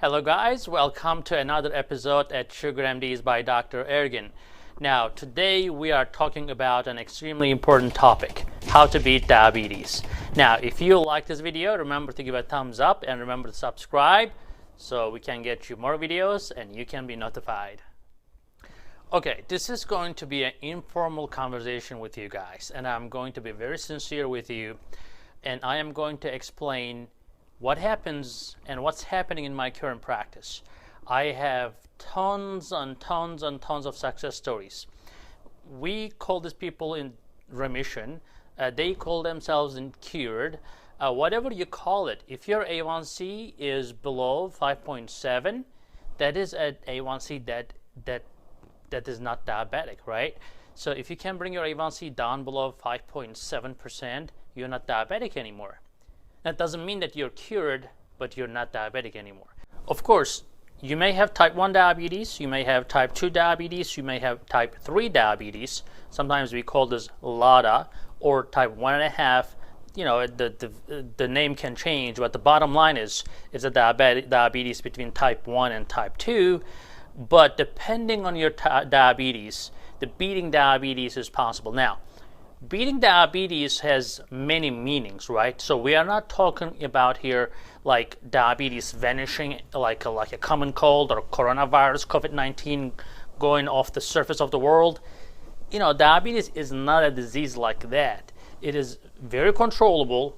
Hello guys, welcome to another episode at Sugar MDs by Dr. Ergin. Now today we are talking about an extremely important topic, how to beat diabetes. Now if you like this video, remember to give a thumbs up and remember to subscribe so we can get you more videos and you can be notified. Okay, this is going to be an informal conversation with you guys, and I'm going to be very sincere with you, and I am going to explain what happens and what's happening in my current practice. I have tons and tons and tons of success stories. We call these people in remission. They call themselves in cured. Whatever you call it, if your A1C is below 5.7, that is an A1C that is not diabetic, right? So if you can bring your A1C down below 5.7%, you're not diabetic anymore. That doesn't mean that you're cured, but you're not diabetic anymore. Of course, you may have type 1 diabetes, you may have type 2 diabetes, you may have type 3 diabetes. Sometimes we call this LADA or type 1.5. You know, the name can change, but the bottom line is it's a diabetes between type 1 and type 2. But depending on your diabetes, the beating diabetes is possible. Now, beating diabetes has many meanings, right? So we are not talking about here like diabetes vanishing like a common cold or coronavirus, COVID-19 going off the surface of the world. You know, diabetes is not a disease like that. It is very controllable.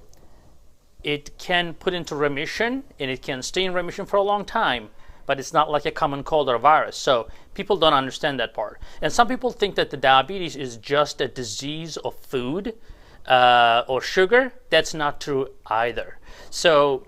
It can put into remission and it can stay in remission for a long time, but it's not like a common cold or a virus. So people don't understand that part. And some people think that the diabetes is just a disease of food or sugar. That's not true either. So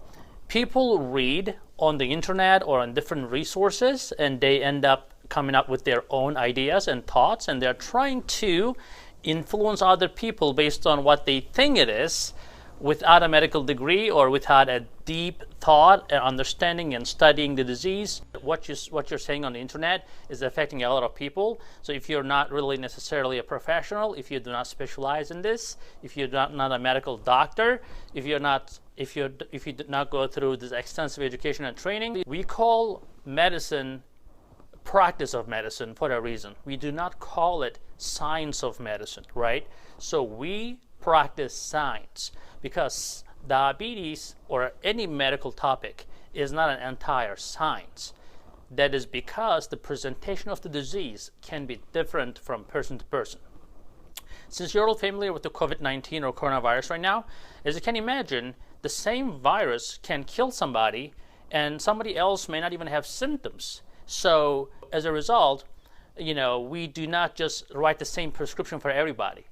people read on the internet or on different resources and they end up coming up with their own ideas and thoughts, and they're trying to influence other people based on what they think it is, without a medical degree or without a deep thought and understanding and studying the disease. What you're saying on the internet is affecting a lot of people. So if you're not really necessarily a professional, if you do not specialize in this, if you're not a medical doctor, if you did not go through this extensive education and training, we call medicine practice of medicine for a reason. We do not call it science of medicine, right? So we practice science, because diabetes or any medical topic is not an entire science. That is because the presentation of the disease can be different from person to person. Since you're all familiar with the COVID-19 or coronavirus right now, as you can imagine, the same virus can kill somebody and somebody else may not even have symptoms. So as a result, you know, we do not just write the same prescription for everybody.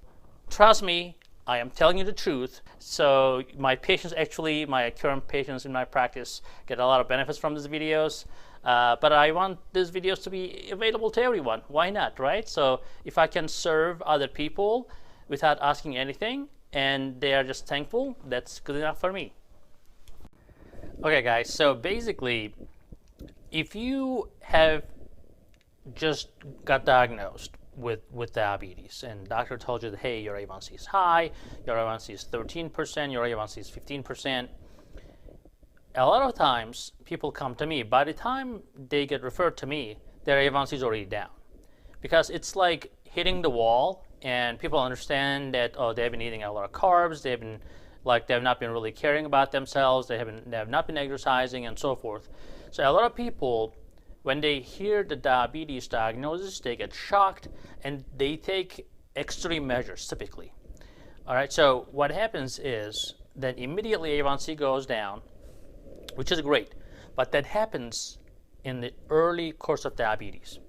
Trust me, I am telling you the truth. So my patients, actually my current patients in my practice, get a lot of benefits from these videos. But I want these videos to be available to everyone. Why not, right? So if I can serve other people without asking anything and they are just thankful, that's good enough for me. Okay guys, so basically, if you have just got diagnosed with diabetes and doctor told you that, hey, your A1C is high, your A1C is 13%, your A1C is 15%, a lot of times people come to me. By the time they get referred to me, their A1C is already down, because it's like hitting the wall, and people understand that, oh, they've been eating a lot of carbs, they've not been really caring about themselves, they have not been exercising and so forth. So a lot of people, when they hear the diabetes diagnosis, they get shocked and they take extreme measures typically. All right, so what happens is that immediately A1C goes down, which is great, but that happens in the early course of diabetes.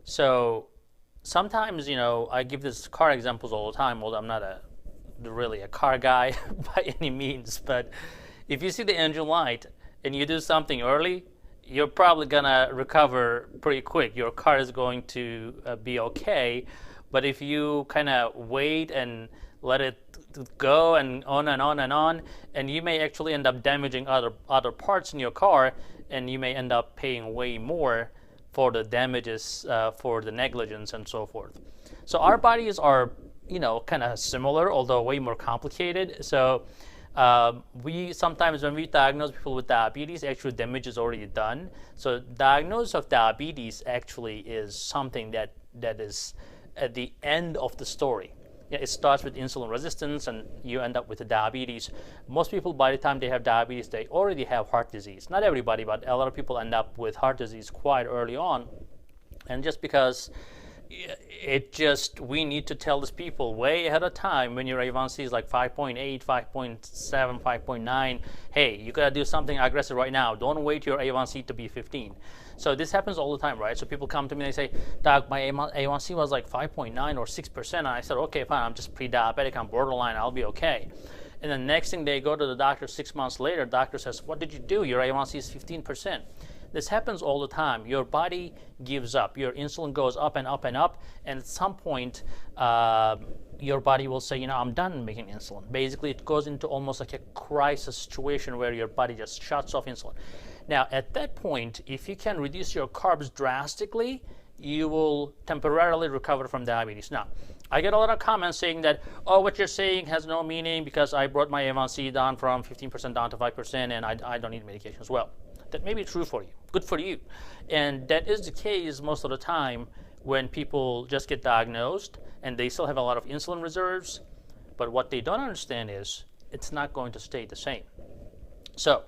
So sometimes, you know, I give this car examples all the time, although I'm not really a car guy by any means, but if you see the engine light and you do something early, you're probably gonna recover pretty quick. Your car is going to be okay. But if you kind of wait and let it go and on and on and on, and you may actually end up damaging other parts in your car, and you may end up paying way more for the damages, for the negligence and so forth. So our bodies are, you know, kind of similar, although way more complicated. So We sometimes, when we diagnose people with diabetes, actually damage is already done. So diagnosis of diabetes actually is something that is at the end of the story. Yeah, it starts with insulin resistance and you end up with the diabetes. Most people, by the time they have diabetes, they already have heart disease. Not everybody, but a lot of people end up with heart disease quite early on. And just because we need to tell these people way ahead of time when your A1C is like 5.8, 5.7, 5.9, hey, you gotta do something aggressive right now. Don't wait your A1C to be 15. So this happens all the time, right? So people come to me and they say, Doc, my A1C was like 5.9 or 6%. And I said, okay, fine, I'm just pre-diabetic, I'm borderline, I'll be okay. And then next thing they go to the doctor 6 months later, doctor says, what did you do? Your A1C is 15%. This happens all the time. Your body gives up. Your insulin goes up and up and up. And at some point, your body will say, I'm done making insulin. Basically, it goes into almost like a crisis situation where your body just shuts off insulin. Now, at that point, if you can reduce your carbs drastically, you will temporarily recover from diabetes. Now, I get a lot of comments saying that, oh, what you're saying has no meaning because I brought my A1C down from 15% down to 5% and I don't need medication as well. That may be true for you, good for you. And that is the case most of the time when people just get diagnosed and they still have a lot of insulin reserves, but what they don't understand is it's not going to stay the same. So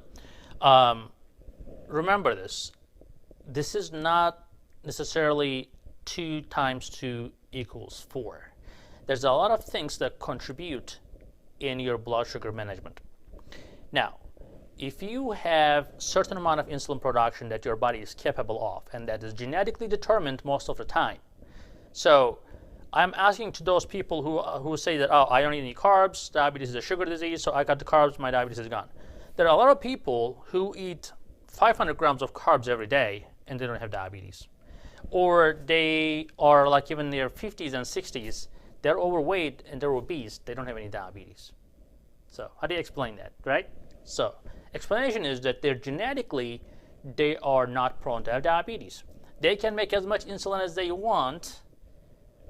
remember this. This is not necessarily 2 times 2 equals 4. There's a lot of things that contribute in your blood sugar management. Now, if you have a certain amount of insulin production that your body is capable of, and that is genetically determined most of the time. So I'm asking to those people who say that, oh, I don't eat any carbs, diabetes is a sugar disease, so I got the carbs, my diabetes is gone. There are a lot of people who eat 500 grams of carbs every day and they don't have diabetes. Or they are like even in their 50s and 60s, they're overweight and they're obese, they don't have any diabetes. So how do you explain that, right? So explanation is that they're genetically, they are not prone to have diabetes. They can make as much insulin as they want.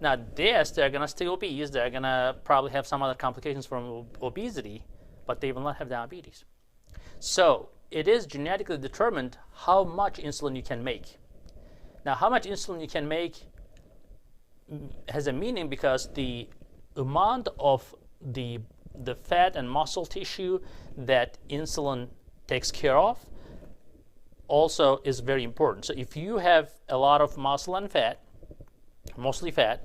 Now, yes, they're going to stay obese. They're going to probably have some other complications from obesity, but they will not have diabetes. So it is genetically determined how much insulin you can make. Now, how much insulin you can make has a meaning because the amount of the fat and muscle tissue that insulin takes care of also is very important. So if you have a lot of muscle and fat, mostly fat,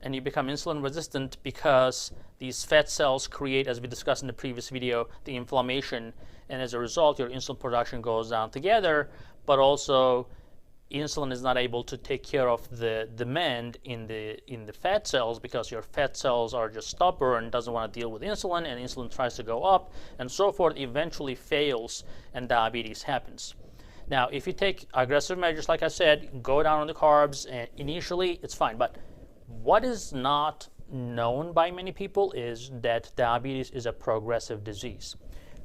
and you become insulin resistant because these fat cells create, as we discussed in the previous video, the inflammation, and as a result your insulin production goes down together, but also insulin is not able to take care of the demand in the fat cells because your fat cells are just stubborn, doesn't want to deal with insulin, and insulin tries to go up, and so forth, eventually fails, and diabetes happens. Now, if you take aggressive measures, like I said, go down on the carbs, and initially it's fine. But what is not known by many people is that diabetes is a progressive disease.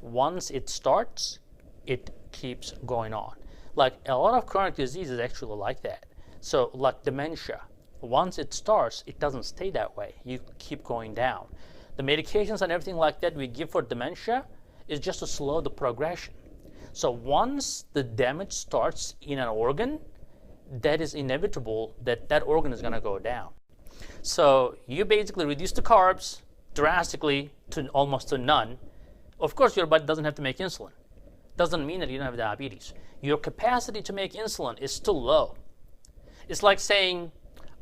Once it starts, it keeps going on. Like a lot of chronic disease is actually like that. So like dementia, once it starts, it doesn't stay that way. You keep going down. The medications and everything like that we give for dementia is just to slow the progression. So once the damage starts in an organ, that is inevitable that that organ is going to go down. So you basically reduce the carbs drastically to almost to none. Of course, your body doesn't have to make insulin. Doesn't mean that you don't have diabetes. Your capacity to make insulin is still low. It's like saying,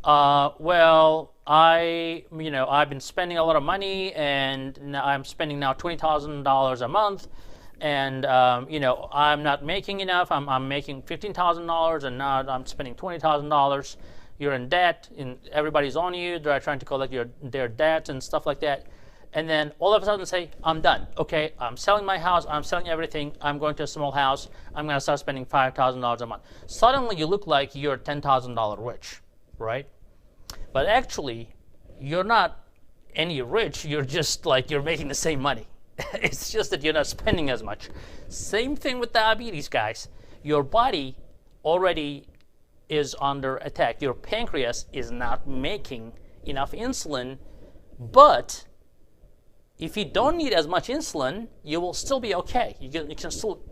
well, I've been spending a lot of money, and now I'm spending now $20,000 a month, and I'm not making enough. I'm making $15,000, and now I'm spending $20,000. You're in debt, and everybody's on you. They're trying to collect their debts and stuff like that. And then all of a sudden say, I'm done. Okay, I'm selling my house. I'm selling everything. I'm going to a small house. I'm going to start spending $5,000 a month. Suddenly you look like you're $10,000 rich, right? But actually, you're not any rich. You're just like you're making the same money. It's just that you're not spending as much. Same thing with diabetes, guys. Your body already is under attack. Your pancreas is not making enough insulin, but If you don't need as much insulin, you will still be okay. You can still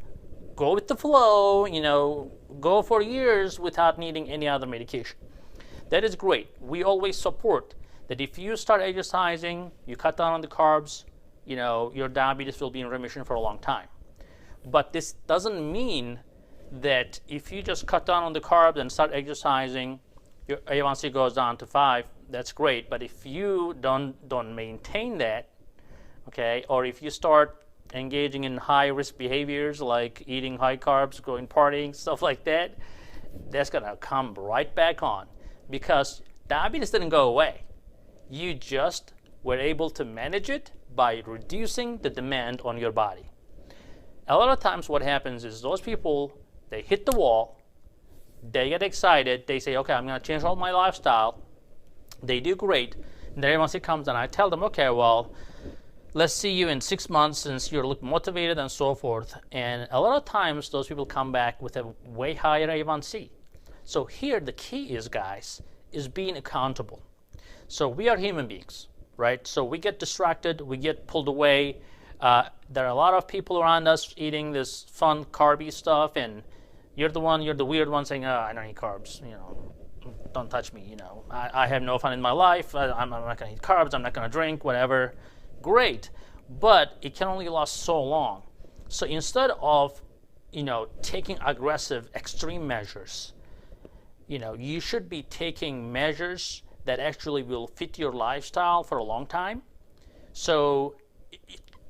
go with the flow, go for years without needing any other medication. That is great. We always support that if you start exercising, you cut down on the carbs, your diabetes will be in remission for a long time. But this doesn't mean that if you just cut down on the carbs and start exercising, your A1C goes down to 5. That's great. But if you don't maintain that, okay, or if you start engaging in high-risk behaviors like eating high carbs, going partying, stuff like that, that's going to come right back on, because diabetes didn't go away. You just were able to manage it by reducing the demand on your body. A lot of times what happens is those people, they hit the wall, they get excited, they say, okay, I'm going to change all my lifestyle. They do great. And then once it comes and I tell them, okay, well, let's see you in 6 months since you're looking motivated and so forth. And a lot of times those people come back with a way higher A1C. So here the key is, guys, is being accountable. So we are human beings, right? So we get distracted, we get pulled away. There are a lot of people around us eating this fun carby stuff, and you're the weird one saying, oh, I don't eat carbs, don't touch me, I have no fun in my life, I'm not going to eat carbs, I'm not going to drink, whatever. Great, but it can only last so long. So instead of, taking aggressive, extreme measures, you should be taking measures that actually will fit your lifestyle for a long time. So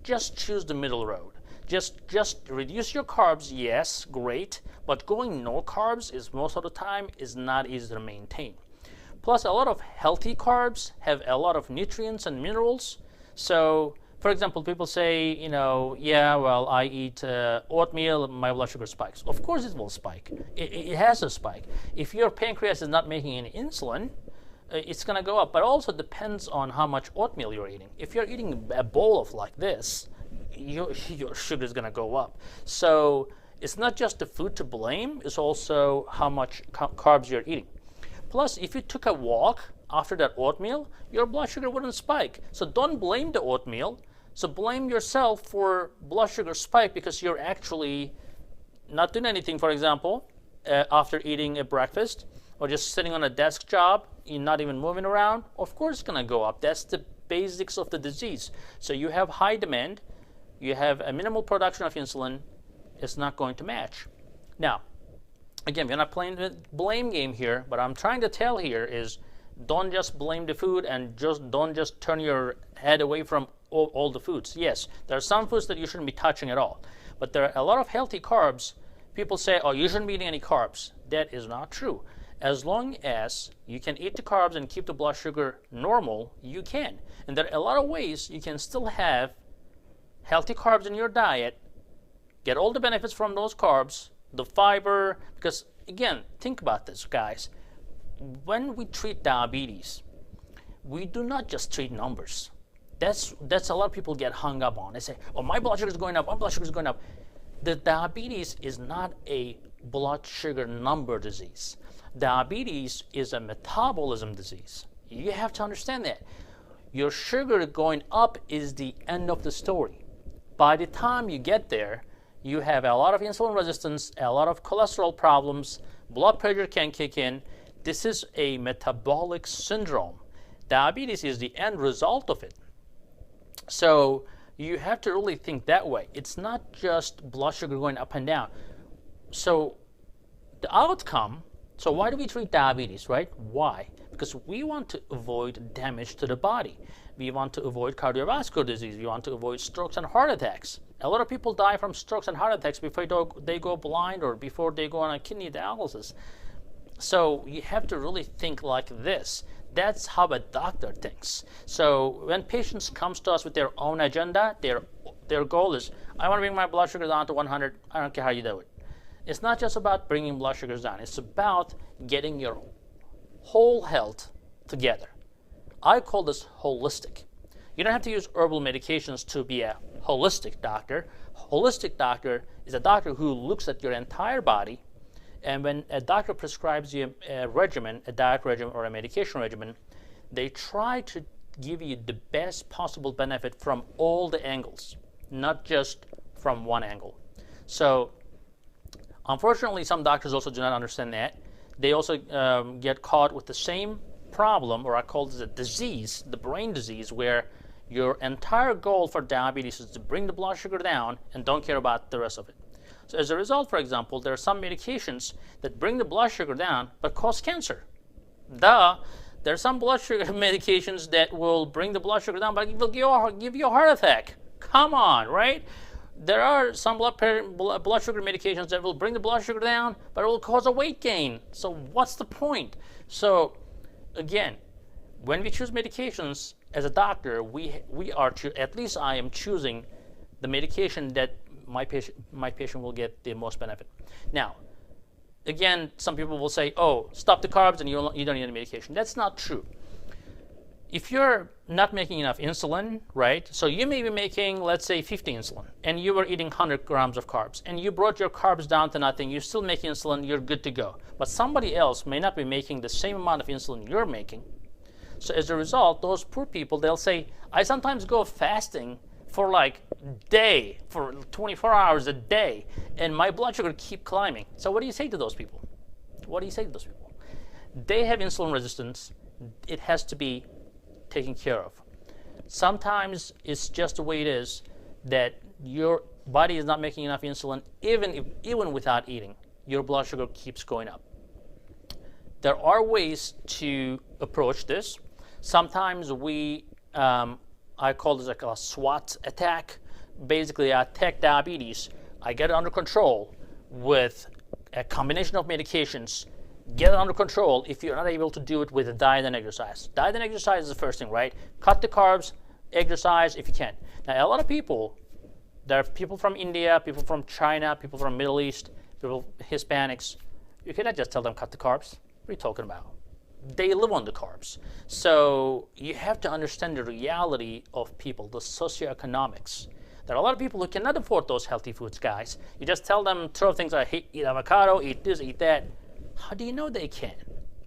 just choose the middle road. Just reduce your carbs, yes, great, but going no carbs is most of the time is not easy to maintain. Plus, a lot of healthy carbs have a lot of nutrients and minerals. So, for example, people say, yeah, well, I eat oatmeal, my blood sugar spikes. Of course it will spike. It has a spike. If your pancreas is not making any insulin, it's going to go up. But also depends on how much oatmeal you're eating. If you're eating a bowl of like this, your sugar is going to go up. So it's not just the food to blame, it's also how much carbs you're eating. Plus, if you took a walk after that oatmeal, your blood sugar wouldn't spike. So don't blame the oatmeal. So blame yourself for blood sugar spike because you're actually not doing anything, for example, after eating a breakfast, or just sitting on a desk job, you're not even moving around. Of course it's going to go up. That's the basics of the disease. So you have high demand, you have a minimal production of insulin, it's not going to match. Now, again, we're not playing the blame game here, but I'm trying to tell here is don't just blame the food and don't just turn your head away from all the foods. Yes, there are some foods that you shouldn't be touching at all, but there are a lot of healthy carbs. People say, oh, you shouldn't be eating any carbs. That is not true. As long as you can eat the carbs and keep the blood sugar normal, you can. And there are a lot of ways you can still have healthy carbs in your diet, get all the benefits from those carbs, the fiber, because again, think about this, guys. When we treat diabetes, we do not just treat numbers. That's a lot of people get hung up on. They say, oh, my blood sugar is going up, my blood sugar is going up. The diabetes is not a blood sugar number disease. Diabetes is a metabolism disease. You have to understand that. Your sugar going up is the end of the story. By the time you get there, you have a lot of insulin resistance, a lot of cholesterol problems, blood pressure can kick in. This is a metabolic syndrome. Diabetes is the end result of it. So you have to really think that way. It's not just blood sugar going up and down. So the outcome, so why do we treat diabetes, right? Why? Because we want to avoid damage to the body. We want to avoid cardiovascular disease. We want to avoid strokes and heart attacks. A lot of people die from strokes and heart attacks before they go blind or before they go on a kidney dialysis. So you have to really think like this. That's how a doctor thinks. So when patients come to us with their own agenda, their goal is, I want to bring my blood sugar down to 100. I don't care how you do it. It's not just about bringing blood sugars down. It's about getting your whole health together. I call this holistic. You don't have to use herbal medications to be a holistic doctor. Holistic doctor is a doctor who looks at your entire body, and when a doctor prescribes you a regimen, a diet regimen or a medication regimen, they try to give you the best possible benefit from all the angles, not just from one angle. So unfortunately, some doctors also do not understand that. They also get caught with the same problem, or I call this a disease, the brain disease, where your entire goal for diabetes is to bring the blood sugar down and don't care about the rest of it. So as a result, for example, there are some medications that bring the blood sugar down but cause cancer. There are some blood sugar medications that will bring the blood sugar down but will give you a heart attack. Come on, right? There are some blood sugar medications that will bring the blood sugar down but it will cause a weight gain. So what's the point? So again, when we choose medications as a doctor, we are at least I am choosing the medication that my patient will get the most benefit. Now, again, some people will say, "Oh, stop the carbs and you don't need any medication." That's not true. If you're not making enough insulin, right? So you may be making, let's say, 50 insulin, and you were eating 100 grams of carbs, and you brought your carbs down to nothing. You still make insulin, you're good to go. But somebody else may not be making the same amount of insulin you're making. So as a result, those poor people, they'll say, "I sometimes go fasting for like day, for 24 hours a day, and my blood sugar keep climbing." So what do you say to those people? What do you say to those people? They have insulin resistance. It has to be taken care of. Sometimes it's just the way it is that your body is not making enough insulin, even without eating. Your blood sugar keeps going up. There are ways to approach this. Sometimes I call this like a SWAT attack. Basically, I attack diabetes. I get it under control with a combination of medications. Get it under control if you're not able to do it with diet and exercise. Diet and exercise is the first thing, right? Cut the carbs, exercise if you can. Now, a lot of people, there are people from India, people from China, people from Middle East, people, Hispanics. You cannot just tell them cut the carbs. What are you talking about? They live on the carbs. So you have to understand the reality of people, the socioeconomics. There are a lot of people who cannot afford those healthy foods, guys. You just tell them, throw things like, hey, eat avocado, eat this, eat that. How do you know they can,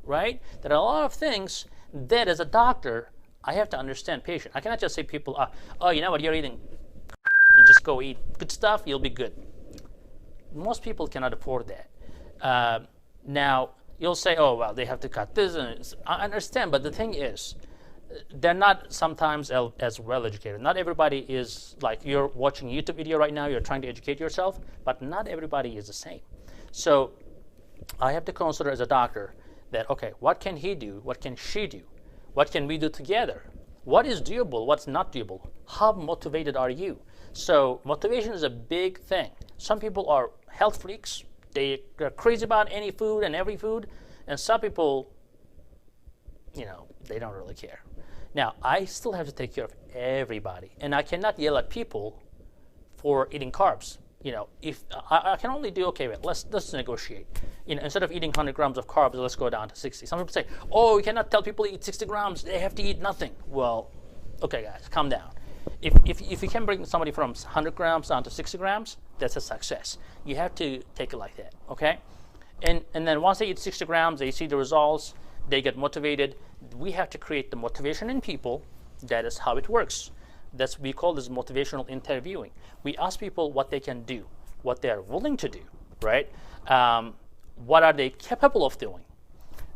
right? There are a lot of things that as a doctor, I have to understand patient. I cannot just say people, "Oh, you know what, you're eating, you just go eat good stuff, you'll be good." Most people cannot afford that. Now, you'll say, "Oh, well, they have to cut this." And I understand, but the thing is, they're not sometimes as well educated. Not everybody is like, you're watching a YouTube video right now, you're trying to educate yourself, but not everybody is the same. So I have to consider as a doctor that, okay, what can he do? What can she do? What can we do together? What is doable? What's not doable? How motivated are you? So motivation is a big thing. Some people are health freaks. They're crazy about any food and every food. And some people, they don't really care. Now, I still have to take care of everybody. And I cannot yell at people for eating carbs. If I can only do, okay, wait, let's negotiate. Instead of eating 100 grams of carbs, let's go down to 60. Some people say, "Oh, you cannot tell people to eat 60 grams. They have to eat nothing." Well, okay, guys, calm down. If you can bring somebody from 100 grams down to 60 grams, that's a success. You have to take it like that, okay? And then once they eat 60 grams, they see the results, they get motivated. We have to create the motivation in people. That is how it works. We call this motivational interviewing. We ask people what they can do, what they are willing to do, right? What are they capable of doing?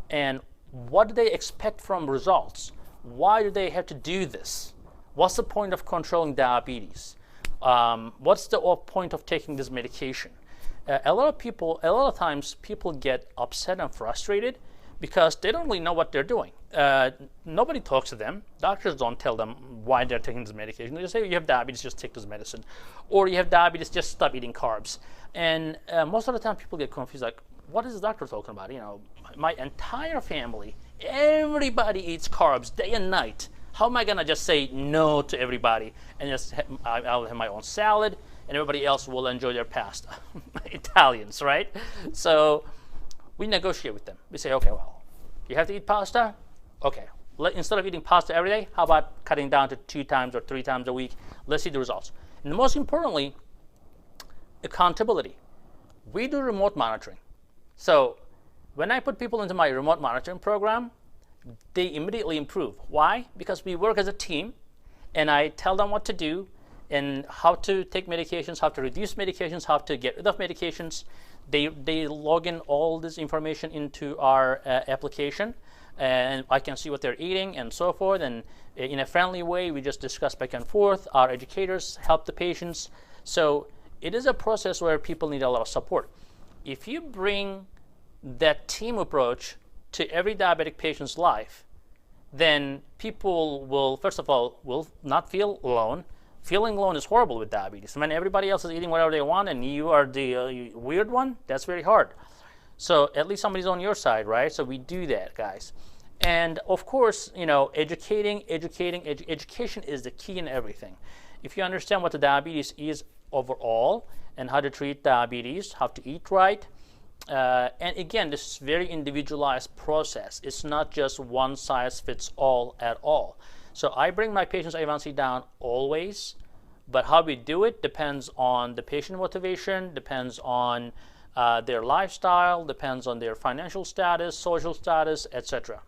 And what do they expect from results? Why do they have to do this? What's the point of controlling diabetes? What's the point of taking this medication? A lot of times people get upset and frustrated because they don't really know what they're doing. Nobody talks to them. Doctors don't tell them why they're taking this medication. They just say, "You have diabetes, just take this medicine." Or, "You have diabetes, just stop eating carbs." And most of the time people get confused, like, what is the doctor talking about? My entire family, everybody eats carbs day and night. How am I going to just say no to everybody and just I'll have my own salad and everybody else will enjoy their pasta? Italians, right? So we negotiate with them. We say, "Okay, well, you have to eat pasta? Okay, instead of eating pasta every day, how about cutting down to 2 times or 3 times a week? Let's see the results." And most importantly, accountability. We do remote monitoring. So when I put people into my remote monitoring program, they immediately improve. Why? Because we work as a team, and I tell them what to do and how to take medications, how to reduce medications, how to get rid of medications. They log in all this information into our application, and I can see what they're eating and so forth. And in a friendly way, we just discuss back and forth. Our educators help the patients. So it is a process where people need a lot of support. If you bring that team approach to every diabetic patient's life, then people will, first of all, will not feel alone. Feeling alone is horrible with diabetes. When everybody else is eating whatever they want and you are the weird one, that's very hard. So at least somebody's on your side, right? So we do that, guys. And of course, you know, education is the key in everything. If you understand what the diabetes is overall and how to treat diabetes, how to eat right, and again, this is very individualized process. It's not just one size fits all at all. So I bring my patient's A1C down always, but how we do it depends on the patient motivation, depends on their lifestyle, depends on their financial status, social status, etc.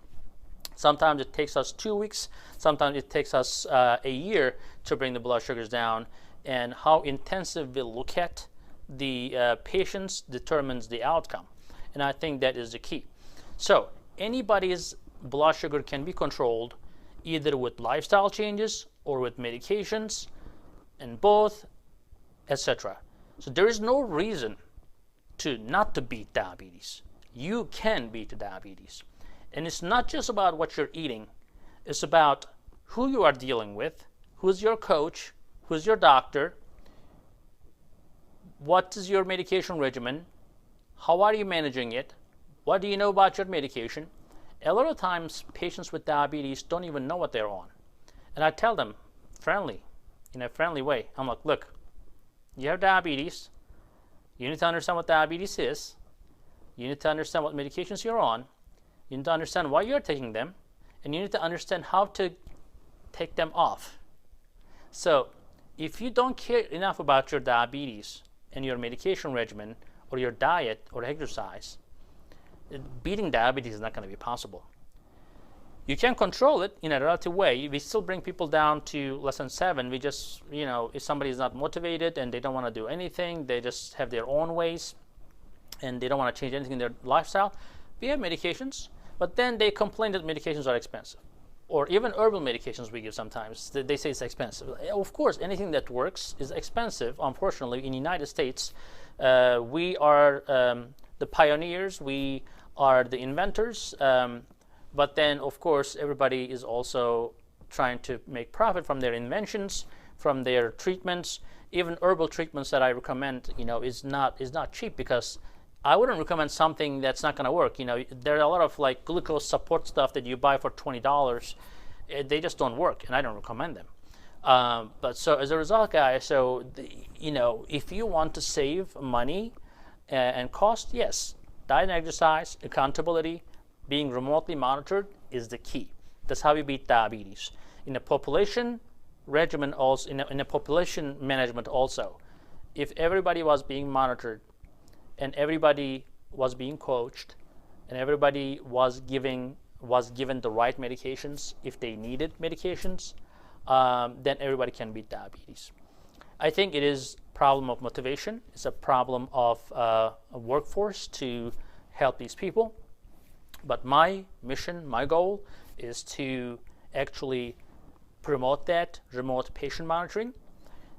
Sometimes it takes us 2 weeks, sometimes it takes us a year to bring the blood sugars down, and how intensive we look at the patients determines the outcome. And I think that is the key. So anybody's blood sugar can be controlled either with lifestyle changes or with medications, and both, etc. So there is no reason not to beat diabetes. You can beat the diabetes. And it's not just about what you're eating. It's about who you are dealing with, who's your coach, who's your doctor, what is your medication regimen, how are you managing it, what do you know about your medication. A lot of times patients with diabetes don't even know what they're on. And I tell them in a friendly way, I'm like, look, you have diabetes, you need to understand what diabetes is, you need to understand what medications you're on, you need to understand why you're taking them, and you need to understand how to take them off. So if you don't care enough about your diabetes and your medication regimen or your diet or exercise, beating diabetes is not going to be possible. You can control it in a relative way. We still bring people down to less than 7. We just, you know, if somebody is not motivated and they don't want to do anything, they just have their own ways and they don't want to change anything in their lifestyle, we have medications, but then they complain that medications are expensive. Or even herbal medications we give sometimes, they say it's expensive. Of course, anything that works is expensive. Unfortunately, in the United States, we are the pioneers, we are the inventors, but then of course everybody is also trying to make profit from their inventions, from their treatments. Even herbal treatments that I recommend, you know, is not cheap, because I wouldn't recommend something that's not going to work. You know, there are a lot of like glucose support stuff that you buy for $20. They just don't work, and I don't recommend them. But so as a result, guys, you know, if you want to save money and cost, yes, diet and exercise, accountability, being remotely monitored is the key. That's how we beat diabetes. In a population regimen, also in a population management also, if everybody was being monitored and everybody was being coached and everybody was given the right medications if they needed medications, then everybody can beat diabetes. I think it is a problem of motivation. It's a problem of a workforce to help these people. But my mission, my goal is to actually promote that remote patient monitoring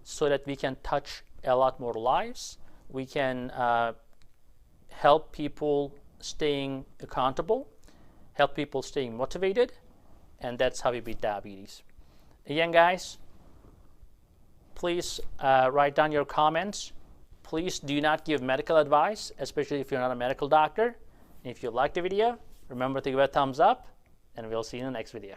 so that we can touch a lot more lives. We can help people staying accountable, help people staying motivated, and that's how we beat diabetes. Again, guys, please write down your comments. Please do not give medical advice, especially if you're not a medical doctor. If you liked the video, remember to give it a thumbs up, and we'll see you in the next video.